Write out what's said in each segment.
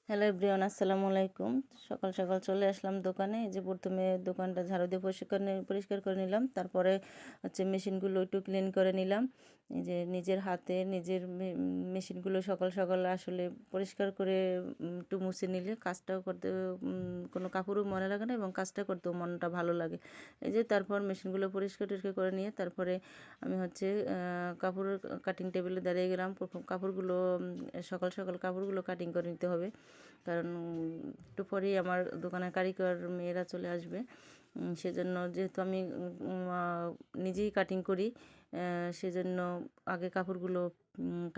Hello everyone, আসসালামু আলাইকুম। সকাল সকাল চলে আসলাম দোকানে। এই যে প্রথমে দোকানটা ঝাড়ু দিয়ে পরিষ্কার করে নিলাম। তারপরে হচ্ছে মেশিনগুলো একটু ক্লিন করে নিলাম। এই যে নিজের হাতে নিজের মেশিনগুলো সকাল সকাল আসলে পরিষ্কার করে একটু মুছে নিলে কাজটাও করতে কোনো কাপড়ও মনে লাগে না এবং কাজটা করতেও মনটা ভালো লাগে। এই যে তারপর মেশিনগুলো পরিষ্কার করে নিয়ে তারপরে আমি হচ্ছে কাপড়ের কাটিং টেবিলে দাঁড়িয়ে গেলাম। কাপড়গুলো সকাল সকাল কাপড়গুলো কাটিং করে নিতে হবে, কারণ একটু পরেই আমার দোকানের কারিগর মেয়েরা চলে আসবে। সেজন্য যেহেতু আমি নিজেই কাটিং করি, সেজন্য আগে কাপড়গুলো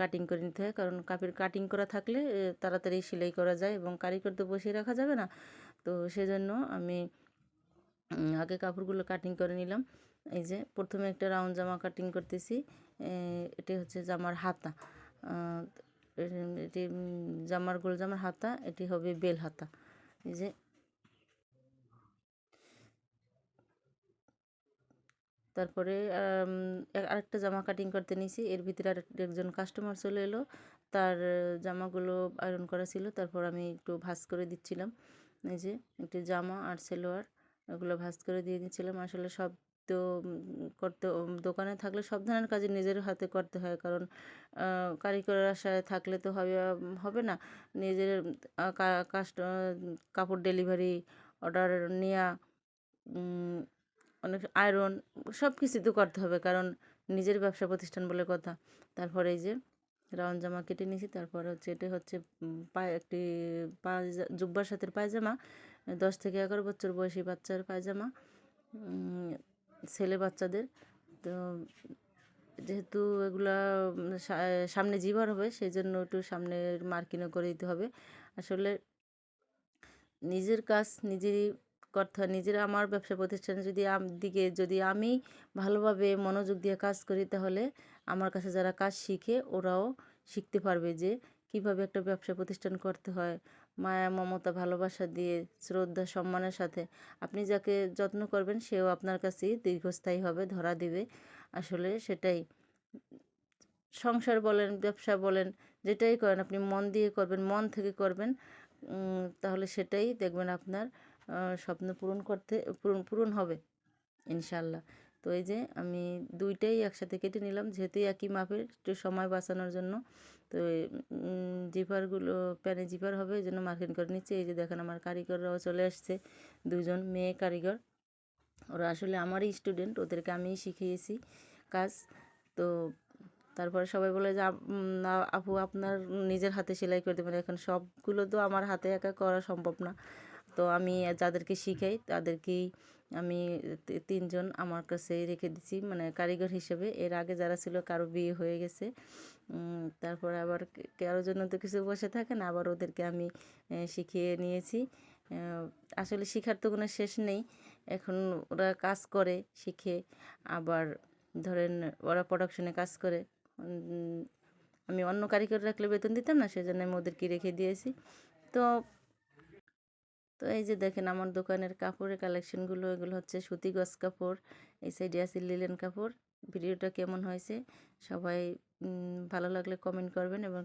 কাটিং করে নিতে হয়, কারণ কাটিং করা থাকলে তাড়াতাড়ি সেলাই করা যায় এবং কারিগর তো বসিয়ে রাখা যাবে না। তো সেজন্য আমি আগে কাপড়গুলো কাটিং করে নিলাম। এই যে প্রথমে একটা রাউন্ড জামা কাটিং করতেছি। এটি হচ্ছে জামার হাতা। এটি গোল জামার হাতা, এটি হবে বেল হাতা। এই যে তারপরে আরেকটা জামা কাটিং করতে নিয়েছি, এর ভিতরে একজন কাস্টমার চলে এলো। তার জামাগুলো আয়রন করা ছিল, তারপর আমি একটু ভাঁজ করে দিচ্ছিলাম। এই যে একটি জামা আর সালোয়ার, এগুলো ভাঁজ করে দিয়ে দিচ্ছিলাম। আসলে সব তো করতে দোকানে থাকলে সব ধরনের কাজই নিজের হাতে করতে হয়, কারণ কারিগরের আশায় থাকলে তো হবে না। নিজের কাপড় ডেলিভারি, অর্ডার নেওয়া, অনেক আয়রন, সব কিছু তো করতে হবে, কারণ নিজের ব্যবসা প্রতিষ্ঠান বলে কথা। তারপরে এই যে রাউন্ড জামা কেটে নিয়েছি। তারপর হচ্ছে এটা হচ্ছে একটি জুব্বার সাথে পায়জামা, 10 থেকে 11 বছর বয়সী বাচ্চার পায়জামা, ছেলে বাচ্চাদের। তো যেহেতু এগুলা সামনে জিবার হবে, সেই জন্য একটু সামনের মার্কিংও করে দিতে হবে। আসলে নিজের কাজ নিজেরই করতে হয়। আমার ব্যবসা প্রতিষ্ঠানে যদি আমি ভালোভাবে মনোযোগ দিয়ে কাজ করি, তাহলে আমার কাছে যারা কাজ শিখে ওরাও শিখতে পারবে যে কিভাবে একটা ব্যবসা প্রতিষ্ঠান করতে হয়। মায়া মমতা ভালোবাসা দিয়ে, শ্রদ্ধা সম্মানের সাথে আপনি যাকে যত্ন করবেন, সেও আপনার কাছেই দীর্ঘস্থায়ী হবে, ধরা দিবে। আসলে সেটাই, সংসার বলেন, ব্যবসা বলেন, যেটাই করেন আপনি মন দিয়ে করবেন, মন থেকে করবেন। তাহলে সেটাই দেখবেন আপনার স্বপ্ন পূরণ হবে ইনশাল্লাহ। তো এই যে আমি দুইটাই একসাথে কেটে নিলাম, যেহেতু একই মাপের, একটু সময় বাঁচানোর জন্য। তো জিপারগুলো প্যানে জিপার হবে, এই জন্য মার্কিং করে নিচ্ছি। এই যে দেখেন আমার কারিগররাও চলে আসছে, দুজন মেয়ে কারিগর। ওরা আসলে আমারই স্টুডেন্ট, ওদেরকে আমিই শিখিয়েছি কাজ। তো তারপরে সবাই বলে যে আপু আপনার নিজের হাতে সেলাই করে দেবেন। এখন সবগুলো তো আমার হাতে একা করা সম্ভব না। তো আমি যাদেরকে শিখাই তাদেরকেই আমি 3জন আমার কাছে রেখে দিছি, মানে কারিগর হিসেবে। এর আগে যারা ছিল কারো বিয়ে হয়ে গেছে। তারপরে আবার কারোর জন্য তো কিছু বসে থাকে না, আবার ওদেরকে আমি শিখিয়ে নিয়েছি। আসলে শিখার তো কোনো শেষ নেই। এখন ওরা কাজ করে শিখে, আবার ধরেন ওরা প্রোডাকশনে কাজ করে। আমি অন্য কারিগর রাখলে বেতন দিতাম না, সেজন্য আমি ওদেরকে রেখে দিয়েছি। তো তো এই যে দেখেন আমার দোকানের কাপড়ের কালেকশনগুলো, এগুলো হচ্ছে সুতি গজ কাপড়, এই সাইডে আছে লিলেন কাপড়। ভিডিওটা কেমন হয়েছে সবাই ভালো লাগলে কমেন্ট করবেন এবং